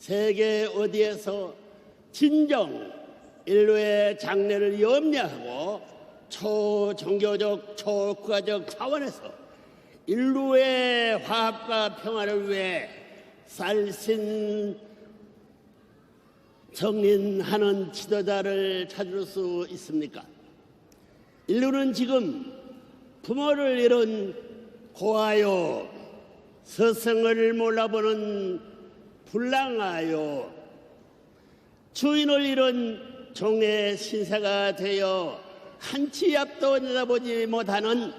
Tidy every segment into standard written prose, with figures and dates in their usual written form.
세계 어디에서 진정 인류의 장래를 염려하고 초종교적, 초국가적 차원에서 인류의 화합과 평화를 위해 살신 정인하는 지도자를 찾을 수 있습니까? 인류는 지금 부모를 잃은 고아요, 스승을 몰라보는 불량아요, 주인을 잃은 종의 신사가 되어 한치 앞도 내다보지 못하는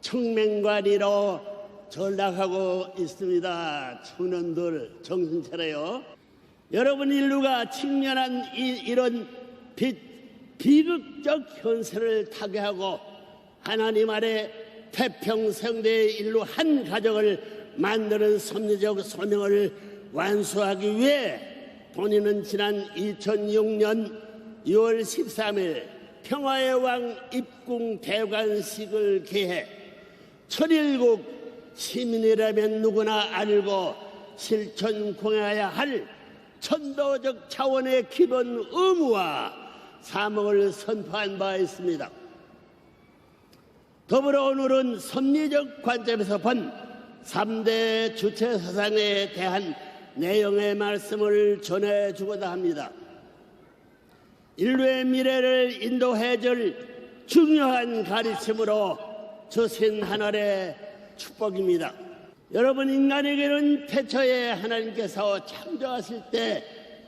청맹관리로 전락하고 있습니다. 청년들 정신 차려요. 여러분, 인류가 직면한 이런 비극적 현실을 타개하고 하나님 아래 태평성대의 인류 한 가정을 만드는 섭리적 소명을 완수하기 위해 본인은 지난 2006년 6월 13일 평화의 왕 입궁 대관식을 개해 천일국 시민이라면 누구나 알고 실천 공해야 할 천도적 차원의 기본 의무와 사명을 선포한 바 있습니다. 더불어 오늘은 섭리적 관점에서 본 3대 주체 사상에 대한 내용의 말씀을 전해주고자 합니다. 인류의 미래를 인도해줄 중요한 가르침으로 주신 하늘의 축복입니다. 여러분, 인간에게는 태초에 하나님께서 창조하실 때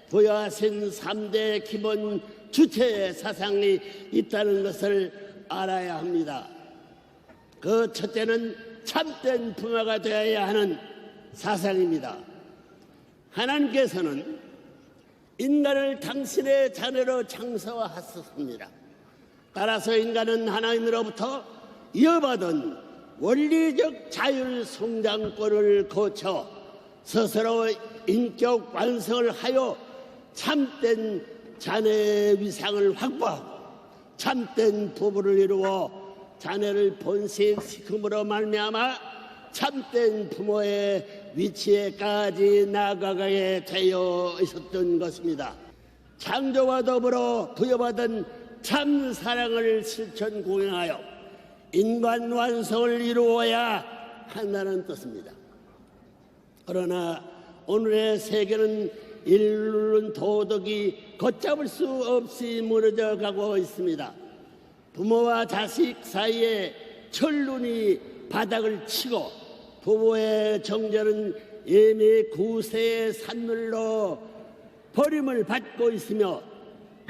부여하신 3대 기본 주체의 사상이 있다는 것을 알아야 합니다. 그 첫째는 참된 부모가 되어야 하는 사상입니다. 하나님께서는 인간을 당신의 자녀로 창조하셨습니다. 따라서 인간은 하나님으로부터 이어받은 원리적 자율 성장권을 거쳐 스스로 인격 완성을 하여 참된 자녀의 위상을 확보하고 참된 부부를 이루어 자녀를 번식시킴으로 말미암아 참된 부모의 위치에까지 나아가게 되어 있었던 것입니다. 창조와 더불어 부여받은 참 사랑을 실천 공행하여 인간 완성을 이루어야 한다는 뜻입니다. 그러나 오늘의 세계는 인류는 도덕이 걷잡을 수 없이 무너져 가고 있습니다. 부모와 자식 사이에 천륜이 바닥을 치고 부부의 정절은 이미 구세의 산물로 버림을 받고 있으며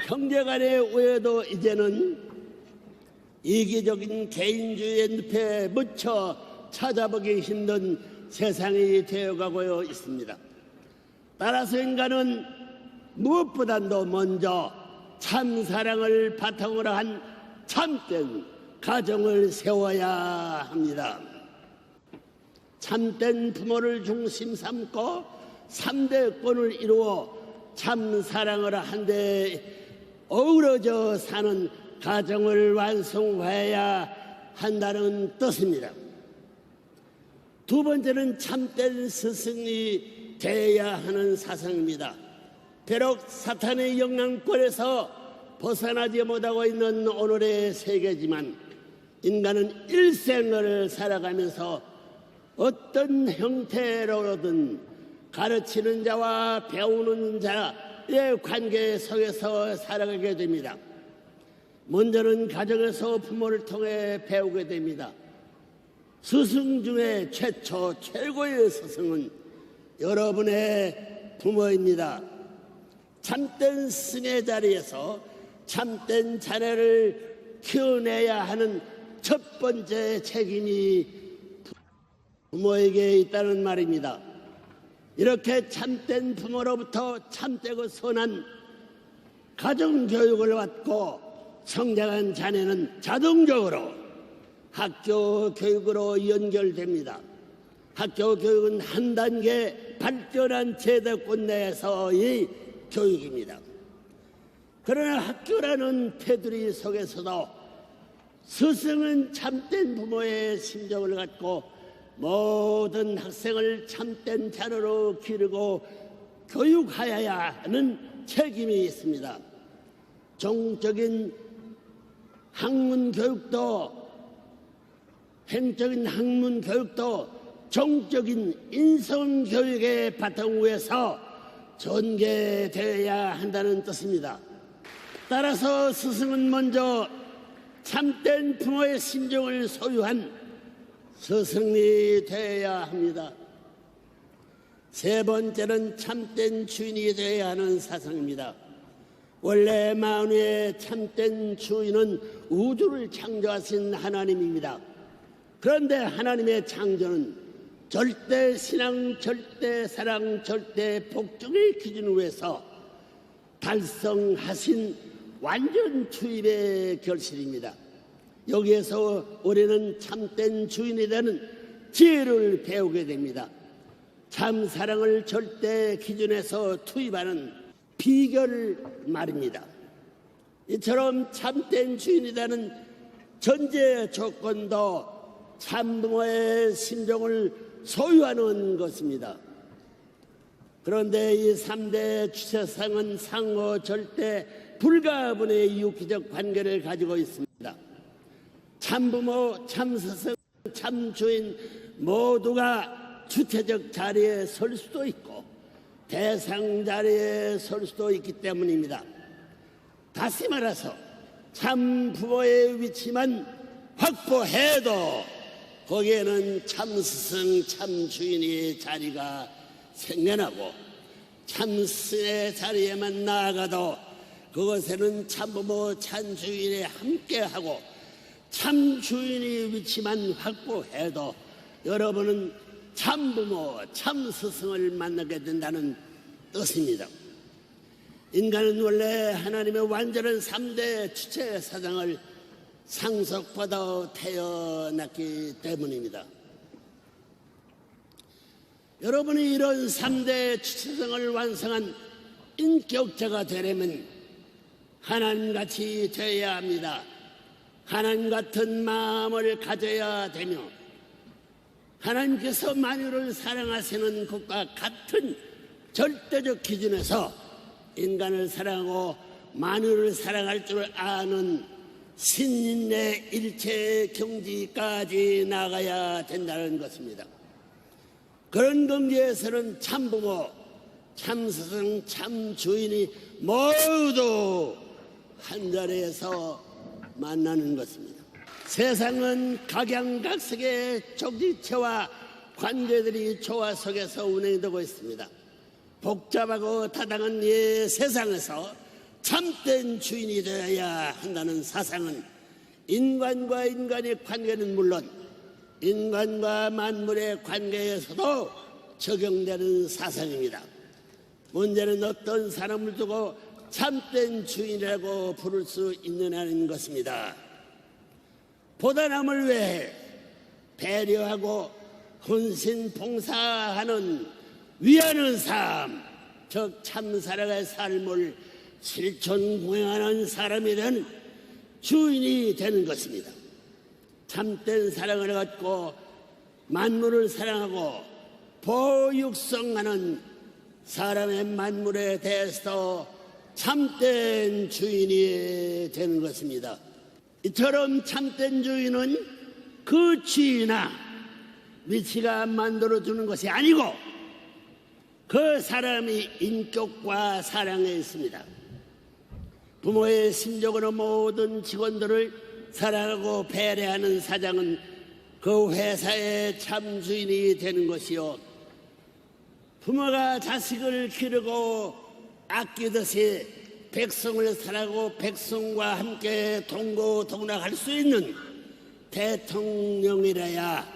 형제 간의 우애도 이제는 이기적인 개인주의의 늪에 묻혀 찾아보기 힘든 세상이 되어가고 있습니다. 따라서 인간은 무엇보다도 먼저 참 사랑을 바탕으로 한 참된 가정을 세워야 합니다. 참된 부모를 중심 삼고 3대권을 이루어 참 사랑을 한데 어우러져 사는 가정을 완성해야 한다는 뜻입니다. 두 번째는 참된 스승이 되어야 하는 사상입니다. 비록 사탄의 영향권에서 벗어나지 못하고 있는 오늘의 세계지만 인간은 일생을 살아가면서 어떤 형태로든 가르치는 자와 배우는 자의 관계 속에서 살아가게 됩니다. 먼저는 가정에서 부모를 통해 배우게 됩니다. 스승 중에 최고의 스승은 여러분의 부모입니다. 참된 스승의 자리에서 참된 자녀를 키워내야 하는 첫 번째 책임이 부모에게 있다는 말입니다. 이렇게 참된 부모로부터 참되고 선한 가정교육을 받고 성장한 자녀는 자동적으로 학교 교육으로 연결됩니다. 학교 교육은 한 단계 발전한 제도권 내에서의 교육입니다. 그러나 학교라는 테두리 속에서도 스승은 참된 부모의 심정을 갖고 모든 학생을 참된 자녀로 기르고 교육하여야 하는 책임이 있습니다. 종적인 학문 교육도, 행적인 학문 교육도 종적인 인성 교육의 바탕 위에서 전개되어야 한다는 뜻입니다. 따라서 스승은 먼저 참된 부모의 심정을 소유한 스승이 되어야 합니다. 세 번째는 참된 주인이 되어야 하는 사상입니다. 원래 만유의 참된 주인은 우주를 창조하신 하나님입니다. 그런데 하나님의 창조는 절대 신앙, 절대 사랑, 절대 복종의 기준 위에서 달성하신 완전 투입의 결실입니다. 여기에서 우리는 참된 주인이 되는 지혜를 배우게 됩니다. 참 사랑을 절대 기준에서 투입하는 비결을 말입니다. 이처럼 참된 주인이 되는 전제 조건도 참부모의 심정을 소유하는 것입니다. 그런데 이 3대 주체상은 상호 절대 불가분의 유기적 관계를 가지고 있습니다. 참부모, 참스승, 참주인 모두가 주체적 자리에 설 수도 있고 대상 자리에 설 수도 있기 때문입니다. 다시 말해서 참부모의 위치만 확보해도 거기에는 참스승, 참주인의 자리가 생겨나고 참스의 자리에만 나아가도 그것에는 참부모, 참주인이 함께하고 참주인의 위치만 확보해도 여러분은 참부모, 참스승을 만나게 된다는 뜻입니다. 인간은 원래 하나님의 완전한 3대 주체 사상을 상속받아 태어났기 때문입니다. 여러분이 이런 3대 주체성을 완성한 인격자가 되려면 하나님같이 되어야 합니다. 하나님 같은 마음을 가져야 되며 하나님께서 만유를 사랑하시는 것과 같은 절대적 기준에서 인간을 사랑하고 만유를 사랑할 줄 아는 신인의 일체 경지까지 나가야 된다는 것입니다. 그런 경지에서는 참부모, 참스승, 참주인이 모두 한자리에서 만나는 것입니다. 세상은 각양각색의 종지체와 관계들이 조화 속에서 운행되고 있습니다. 복잡하고 다당한 이 세상에서 참된 주인이 되어야 한다는 사상은 인간과 인간의 관계는 물론 인간과 만물의 관계에서도 적용되는 사상입니다. 문제는 어떤 사람을 두고 참된 주인이라고 부를 수 있느냐는 것입니다. 보다 남을 위해 배려하고 헌신 봉사하는 위하는 삶, 즉 참사랑의 삶을 실천 공행하는 사람이 되는 주인이 되는 것입니다. 참된 사랑을 갖고 만물을 사랑하고 보육성하는 사람의 만물에 대해서 참된 주인이 되는 것입니다. 이처럼 참된 주인은 그 지위나 위치가 만들어주는 것이 아니고 그 사람이 인격과 사랑에 있습니다. 부모의 심정으로 모든 직원들을 사랑하고 배려하는 사장은 그 회사의 참 주인이 되는 것이요, 부모가 자식을 기르고 아끼듯이 백성을 사랑하고 백성과 함께 동고동락할 수 있는 대통령이라야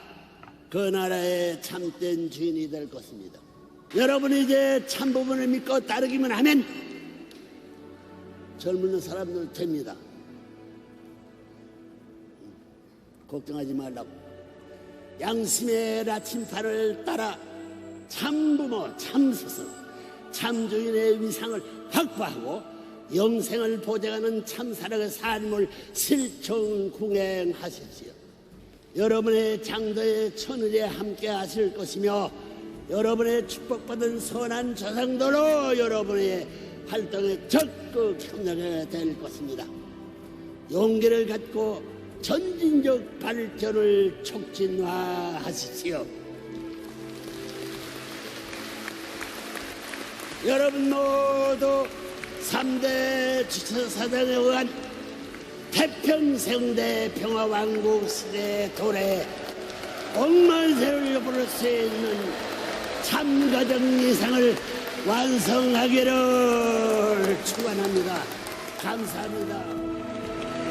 그 나라의 참된 주인이 될 것입니다. 여러분이 이제 참부모를 믿고 따르기만 하면 젊은 사람들 됩니다. 걱정하지 말라고. 양심의 나침판을 따라 참부모, 참스승, 참주인의 위상을 확보하고 영생을 보장하는 참사랑의 삶을 실천 공행하십시오. 여러분의 장도의 천일에 함께 하실 것이며 여러분의 축복받은 선한 자상도로 여러분의 활동에 적극 참여해야 될 것입니다. 용기를 갖고 전진적 발전을 촉진화하십시오. 여러분 모두 3대 주체사상에 의한 태평성대 평화왕국 시대의 도래에 억만세를 부를 수 있는 참가적 예상을 완성하기를 축원합니다. 감사합니다.